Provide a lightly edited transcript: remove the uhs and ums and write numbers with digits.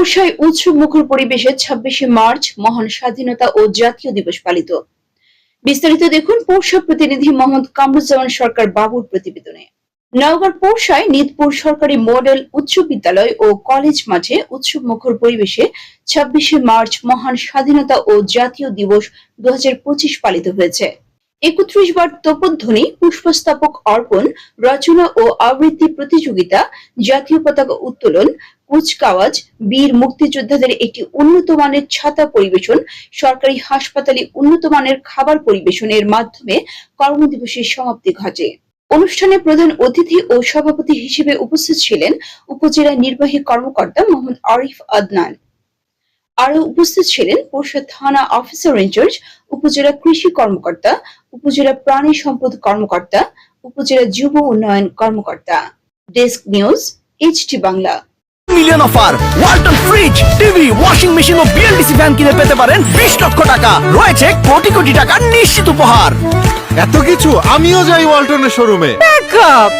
পোরশায় উৎসব মুখর পরিবেশে ২৬শে মার্চ মহান স্বাধীনতা ও জাতীয় দিবস পালিত। বিস্তারিত দেখুন পোরশা প্রতিনিধি মোহাম্মদ কামরুজ্জামান সরকার বাবুর প্রতিবেদনে। নওগাঁর পোরশায় নিদপুর সরকারি মডেল উচ্চ বিদ্যালয় ও কলেজ মাঠে উৎসব মুখর পরিবেশে ২৬শে মার্চ মহান স্বাধীনতা ও জাতীয় দিবস ২০২৫ পালিত হয়েছে। ৩১ বার তোপধ্বনি, পুষ্পস্তবক অর্পণ, রচনা ও আবৃত্তি প্রতিযোগিতা, জাতীয় পতাকা উত্তোলন, কুচকাওয়াজ, বীর মুক্তিযোদ্ধাদের একটি উন্নত মানের ছাতা পরিবেশন, সরকারি হাসপাতালে উন্নত মানের খাবার পরিবেশনের মাধ্যমে কর্মদিবসের সমাপ্তি ঘটে। অনুষ্ঠানে প্রধান অতিথি ও সভাপতি হিসেবে উপস্থিত ছিলেন উপজেলা নির্বাহী কর্মকর্তা মোহাম্মদ আরিফ আদনান। আরো উপস্থিত ছিলেন পোরশা থানা অফিসার ইনচার্জ, উপজেলা কৃষি কর্মকর্তা, উপজেলা প্রাণী সম্পদ কর্মকর্তা, উপজেলা যুব উন্নয়ন কর্মকর্তা। Desk news, HT Bangla. Million offer, Walton fridge, TV, washing machine ও বিএলডিসি ফ্যান কিনে পেতে পারেন 20 লক্ষ টাকা। রয়েছে কোটি কোটি টাকার নিশ্চিত উপহার। এত কিছু? আমিও যাই ওয়ালটনের শোরুমে। ব্যাকআপ